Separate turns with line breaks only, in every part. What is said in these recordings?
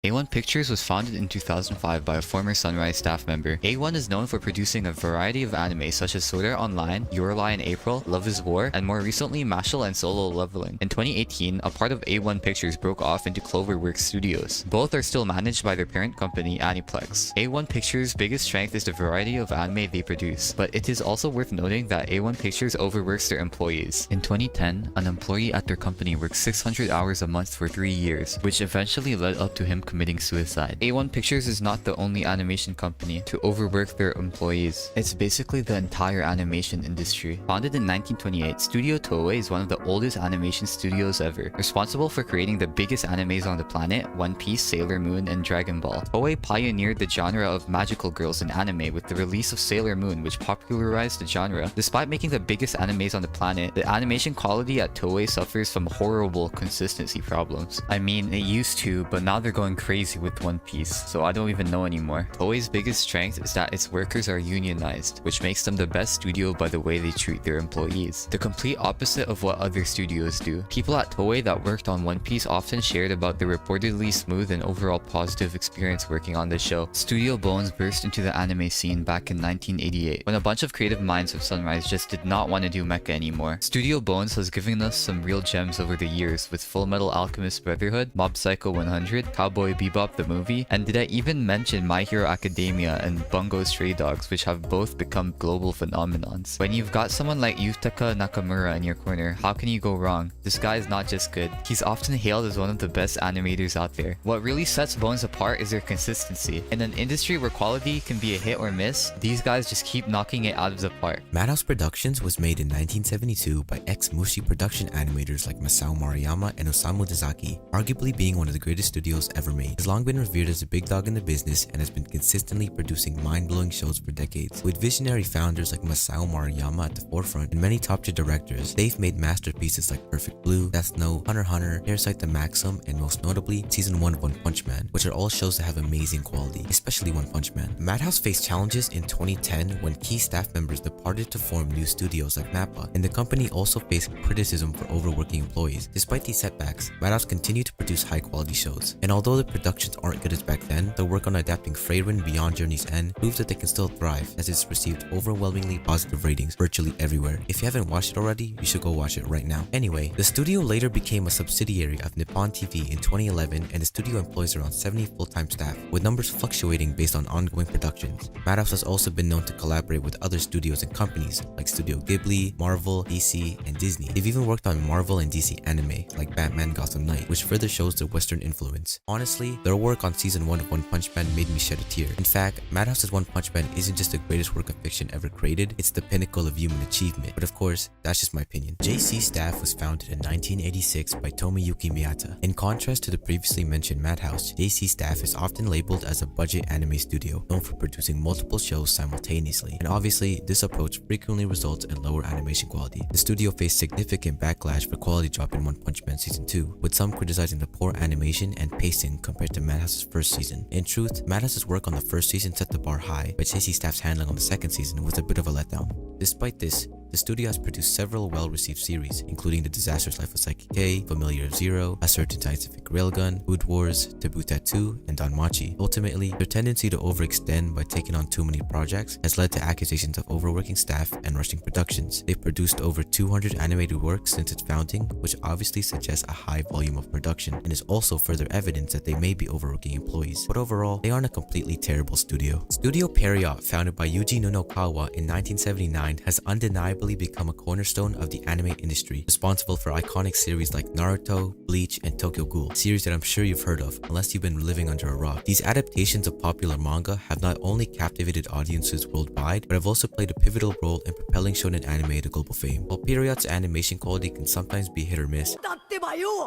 A1 Pictures was founded in 2005 by a former Sunrise staff member. A1 is known for producing a variety of anime such as Sword Art Online, Your Lie in April, Love is War, and more recently Mashle and Solo Leveling. In 2018, a part of A1 Pictures broke off into CloverWorks Studios. Both are still managed by their parent company Aniplex. A1 Pictures' biggest strength is the variety of anime they produce, but it is also worth noting that A1 Pictures overworks their employees. In 2010, an employee at their company worked 600 hours a month for 3 years, which eventually led up to him committing suicide. A1 Pictures is not the only animation company to overwork their employees. It's basically the entire animation industry. Founded in 1928, Studio Toei is one of the oldest animation studios ever, responsible for creating the biggest animes on the planet, One Piece, Sailor Moon, and Dragon Ball. Toei pioneered the genre of magical girls in anime with the release of Sailor Moon, which popularized the genre. Despite making the biggest animes on the planet, the animation quality at Toei suffers from horrible consistency problems. I mean, it used to, but now they're going crazy with One Piece, so I don't even know anymore. Toei's biggest strength is that its workers are unionized, which makes them the best studio by the way they treat their employees. The complete opposite of what other studios do. People at Toei that worked on One Piece often shared about their reportedly smooth and overall positive experience working on the show. Studio Bones burst into the anime scene back in 1988, when a bunch of creative minds of Sunrise just did not want to do mecha anymore. Studio Bones has given us some real gems over the years with Fullmetal Alchemist Brotherhood, Mob Psycho 100, Cowboy Bebop the movie, and did I even mention My Hero Academia and Bungo Stray Dogs, which have both become global phenomenons. When you've got someone like Yutaka Nakamura in your corner, how can you go wrong? This guy is not just good, he's often hailed as one of the best animators out there. What really sets Bones apart is their consistency. In an industry where quality can be a hit or miss, these guys just keep knocking it out of the park.
Madhouse Productions was made in 1972 by ex-Mushi production animators like Masao Maruyama and Osamu Dezaki, arguably being one of the greatest studios ever made. It has long been revered as a big dog in the business and has been consistently producing mind-blowing shows for decades. With visionary founders like Masao Maruyama at the forefront and many top-tier directors, they've made masterpieces like Perfect Blue, Death Note, Hunter x Hunter, Parasite the Maxim, and most notably Season 1 of One Punch Man, which are all shows that have amazing quality, especially One Punch Man. Madhouse faced challenges in 2010 when key staff members departed to form new studios like MAPPA, and the company also faced criticism for overworking employees. Despite these setbacks, Madhouse continued to produce high-quality shows, and although the productions aren't good as back then, the work on adapting Freyrin Beyond Journey's End proves that they can still thrive, as it's received overwhelmingly positive ratings virtually everywhere. If you haven't watched it already, you should go watch it right now. Anyway, the studio later became a subsidiary of Nippon TV in 2011, and the studio employs around 70 full-time staff, with numbers fluctuating based on ongoing productions. Madhouse has also been known to collaborate with other studios and companies like Studio Ghibli, Marvel, DC, and Disney. They've even worked on Marvel and DC anime like Batman Gotham Knight, which further shows their Western influence. Honestly, their work on Season 1 of One Punch Man made me shed a tear. In fact, Madhouse's One Punch Man isn't just the greatest work of fiction ever created, it's the pinnacle of human achievement. But of course, that's just my opinion. JC Staff was founded in 1986 by Tomiyuki Miyata. In contrast to the previously mentioned Madhouse, JC Staff is often labeled as a budget anime studio, known for producing multiple shows simultaneously. And obviously, this approach frequently results in lower animation quality. The studio faced significant backlash for quality drop in One Punch Man Season 2, with some criticizing the poor animation and pacing compared to Madhouse's first season. In truth, Madhouse's work on the first season set the bar high, but JC Staff's handling on the second season was a bit of a letdown. Despite this, the studio has produced several well-received series, including The Disastrous Life of Psyche K, Familiar of Zero, A Certain Scientific Railgun, Food Wars, Taboo Tattoo, and Danmachi. Ultimately, their tendency to overextend by taking on too many projects has led to accusations of overworking staff and rushing productions. They've produced over 200 animated works since its founding, which obviously suggests a high volume of production, and is also further evidence that they may be overworking employees. But overall, they aren't a completely terrible studio. Studio Period, founded by Yuji Nunokawa in 1979, has undeniably become a cornerstone of the anime industry, responsible for iconic series like Naruto, Bleach, and Tokyo Ghoul, series that I'm sure you've heard of, unless you've been living under a rock. These adaptations of popular manga have not only captivated audiences worldwide, but have also played a pivotal role in propelling shonen anime to global fame. While Period's animation quality can sometimes be hit or miss,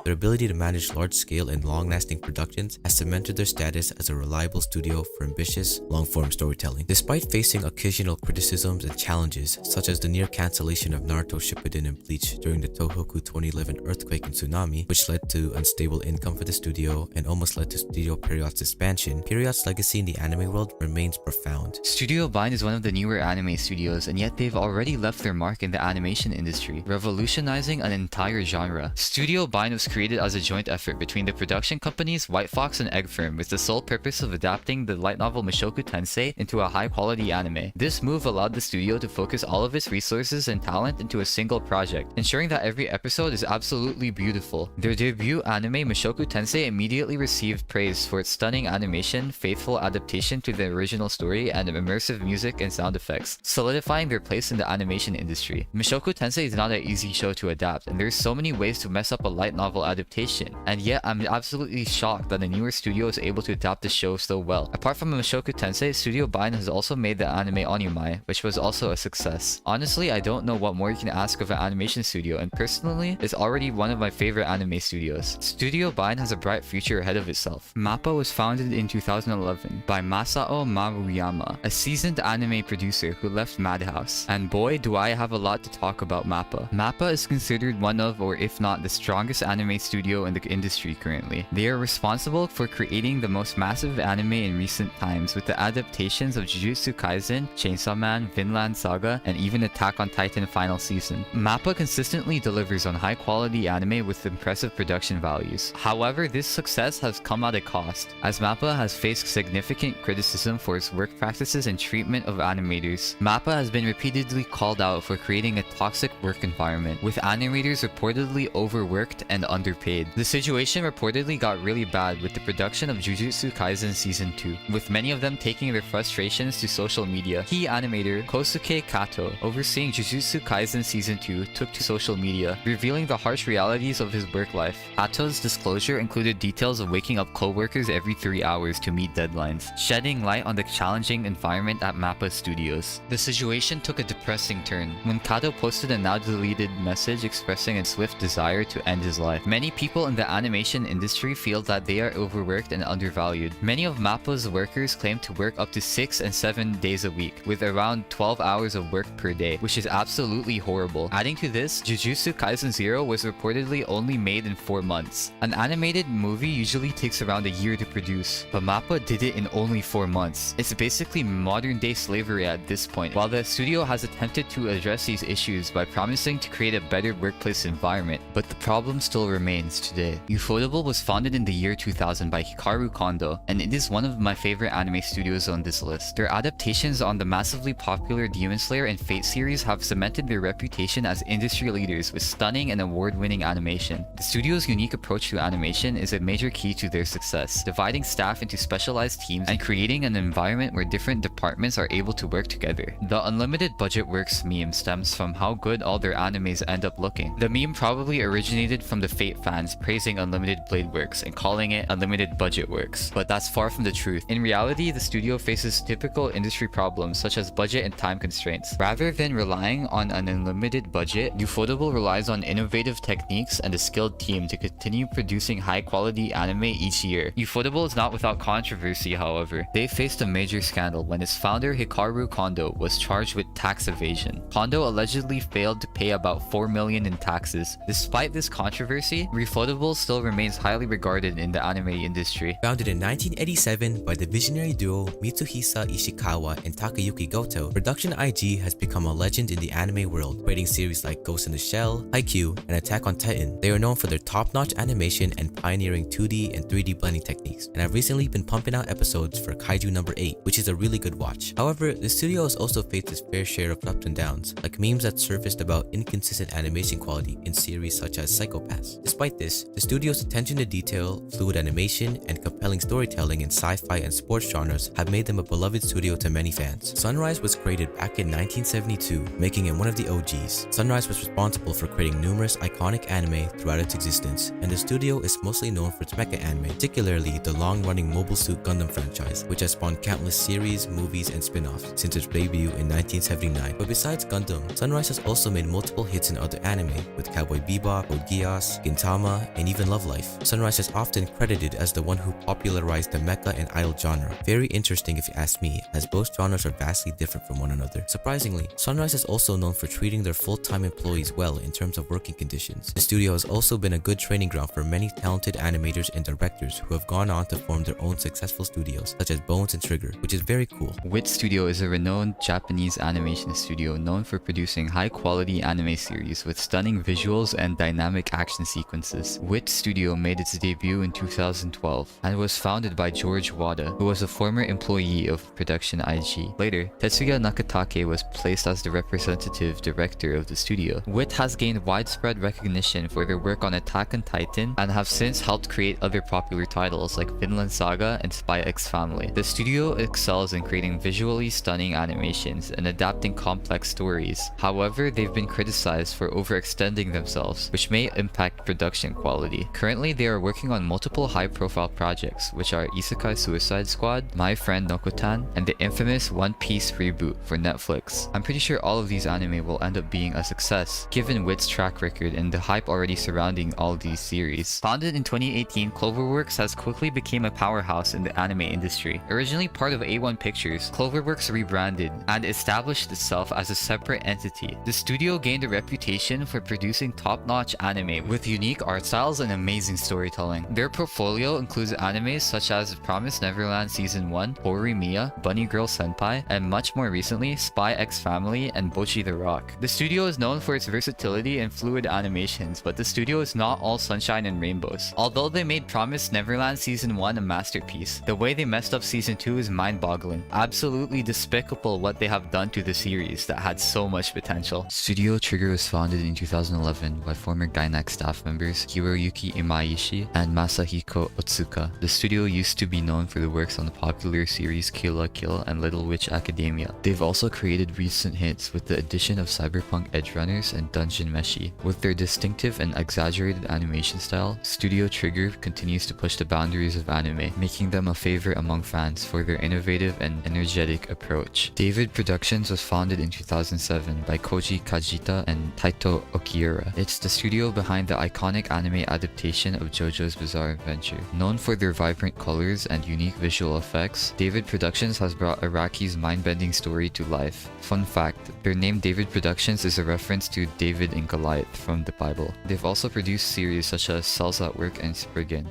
their ability to manage large-scale and long-lasting productions has cemented their status as a reliable studio for ambitious, long-form storytelling. Despite facing occasional criticisms and challenges, such as the near cancellation of Naruto Shippuden and Bleach during the Tohoku 2011 earthquake and tsunami, which led to unstable income for the studio and almost led to Studio Period's expansion, Period's legacy in the anime world remains profound.
Studio Bind is one of the newer anime studios, and yet they've already left their mark in the animation industry, revolutionizing an entire genre. Studio Bind was created as a joint effort between the production companies White White Fox and Egg Firm with the sole purpose of adapting the light novel Mushoku Tensei into a high-quality anime. This move allowed the studio to focus all of its resources and talent into a single project, ensuring that every episode is absolutely beautiful. Their debut anime Mushoku Tensei immediately received praise for its stunning animation, faithful adaptation to the original story, and immersive music and sound effects, solidifying their place in the animation industry. Mushoku Tensei is not an easy show to adapt, and there's so many ways to mess up a light novel adaptation, and yet I'm absolutely shocked that a newer studio is able to adapt the show so well. Apart from Mushoku Tensei, Studio Bine has also made the anime Onimai, which was also a success. Honestly, I don't know what more you can ask of an animation studio, and personally, it's already one of my favorite anime studios. Studio Bine has a bright future ahead of itself. MAPPA was founded in 2011 by Masao Maruyama, a seasoned anime producer who left Madhouse. And boy, do I have a lot to talk about MAPPA. MAPPA is considered one of, or if not the strongest anime studio in the industry currently. They are responsible for creating the most massive anime in recent times with the adaptations of Jujutsu Kaisen, Chainsaw Man, Vinland Saga, and even Attack on Titan final season. MAPPA consistently delivers on high quality anime with impressive production values. However, this success has come at a cost, as MAPPA has faced significant criticism for its work practices and treatment of animators. MAPPA has been repeatedly called out for creating a toxic work environment, with animators reportedly overworked and underpaid. The situation reportedly got really bad with the production of Jujutsu Kaisen Season 2, with many of them taking their frustrations to social media. Key animator Kosuke Kato, overseeing Jujutsu Kaisen Season 2, took to social media, revealing the harsh realities of his work life. Kato's disclosure included details of waking up co-workers every 3 hours to meet deadlines, shedding light on the challenging environment at MAPPA Studios. The situation took a depressing turn when Kato posted a now-deleted message expressing a swift desire to end his life. Many people in the animation industry feel that they are overworked and undervalued. Many of MAPPA's workers claim to work up to 6 and 7 days a week, with around 12 hours of work per day, which is absolutely horrible. Adding to this, Jujutsu Kaisen 0 was reportedly only made in 4 months. An animated movie usually takes around a year to produce, but MAPPA did it in only 4 months. It's basically modern-day slavery at this point. While the studio has attempted to address these issues by promising to create a better workplace environment, but the problem still remains today. Ufotable was founded in the year 2000 by Hikaru Kondo, and it is one of my favorite anime studios on this list. Their adaptations on the massively popular Demon Slayer and Fate series have cemented their reputation as industry leaders with stunning and award-winning animation. The studio's unique approach to animation is a major key to their success, dividing staff into specialized teams and creating an environment where different departments are able to work together. The unlimited budget works meme stems from how good all their animes end up looking. The meme probably originated from the Fate fans praising Unlimited Blade Works and calling it Unlimited Budget Works, but that's far from the truth. In reality, the studio faces typical industry problems such as budget and time constraints. Rather than relying on an unlimited budget, Ufotable relies on innovative techniques and a skilled team to continue producing high-quality anime each year. Ufotable is not without controversy, however. They faced a major scandal when its founder Hikaru Kondo was charged with tax evasion. Kondo allegedly failed to pay about $4 million in taxes. Despite this controversy, Ufotable still remains highly regarded in the anime industry.
Founded in 1987 by the visionary duo Mitsuhisa Ishikawa and Takayuki Goto, Production IG has become a legend in the anime world, creating series like Ghost in the Shell, Haikyuu, and Attack on Titan. They are known for their top-notch animation and pioneering 2D and 3D blending techniques, and have recently been pumping out episodes for Kaiju number 8, which is a really good watch. However, the studio has also faced its fair share of ups and downs, like memes that surfaced about inconsistent animation quality in series such as Psycho-Pass. Despite this, the studio's attention to detail, fluid animation, and compelling storytelling in sci-fi and sports genres have made them a beloved studio to many fans. Sunrise was created back in 1972, making it one of the OGs. Sunrise was responsible for creating numerous iconic anime throughout its existence, and the studio is mostly known for its mecha anime, particularly the long-running Mobile Suit Gundam franchise, which has spawned countless series, movies, and spin-offs since its debut in 1979. But besides Gundam, Sunrise has also made multiple hits in other anime, with Cowboy Bebop, Code Geass, Gintama, and even Love Life. Sunrise is often credited as the one who popularized the mecha and idol genre. Very interesting if you ask me, as both genres are vastly different from one another. Surprisingly, Sunrise is also known for treating their full-time employees well in terms of working conditions. The studio has also been a good training ground for many talented animators and directors who have gone on to form their own successful studios, such as Bones and Trigger, which is very cool.
WIT Studio is a renowned Japanese animation studio known for producing high-quality anime series with stunning visuals and dynamic action sequences. WIT Studio made its debut in 2000 2012 and was founded by George Wada, who was a former employee of Production IG. Later, Tetsuya Nakatake was placed as the representative director of the studio. WIT has gained widespread recognition for their work on Attack on Titan and have since helped create other popular titles like Vinland Saga and Spy X Family. The studio excels in creating visually stunning animations and adapting complex stories. However, they've been criticized for overextending themselves, which may impact production quality. Currently, they are working on multiple high-profile projects, which are Isekai Suicide Squad, My Friend Nokotan, and the infamous One Piece reboot for Netflix. I'm pretty sure all of these anime will end up being a success, given WIT's track record and the hype already surrounding all these series. Founded in 2018, CloverWorks has quickly become a powerhouse in the anime industry. Originally part of A1 Pictures, CloverWorks rebranded and established itself as a separate entity. The studio gained a reputation for producing top-notch anime with unique art styles and amazing storytelling. Their portfolio includes animes such as Promised Neverland Season 1, Horimiya, Bunny Girl Senpai, and much more recently, Spy X Family and Bocchi the Rock. The studio is known for its versatility and fluid animations, but the studio is not all sunshine and rainbows. Although they made Promised Neverland Season 1 a masterpiece, the way they messed up Season 2 is mind-boggling. Absolutely despicable what they have done to the series that had so much potential. Studio Trigger was founded in 2011 by former Gainax staff members Hiroyuki Imaishi and Masahiko Otsuka. The studio used to be known for the works on the popular series Kill la Kill and Little Witch Academia. They've also created recent hits with the addition of Cyberpunk Edgerunners and Dungeon Meshi. With their distinctive and exaggerated animation style, Studio Trigger continues to push the boundaries of anime, making them a favorite among fans for their innovative and energetic approach. David Productions was founded in 2007 by Koji Kajita and Taito Okiura. It's the studio behind the iconic anime adaptation of JoJo's Bizarre Adventure. Known for their vibrant colors and unique visual effects, David Productions has brought Araki's mind-bending story to life. Fun fact, their name David Productions is a reference to David and Goliath from the Bible. They've also produced series such as Cells at Work and Spriggan.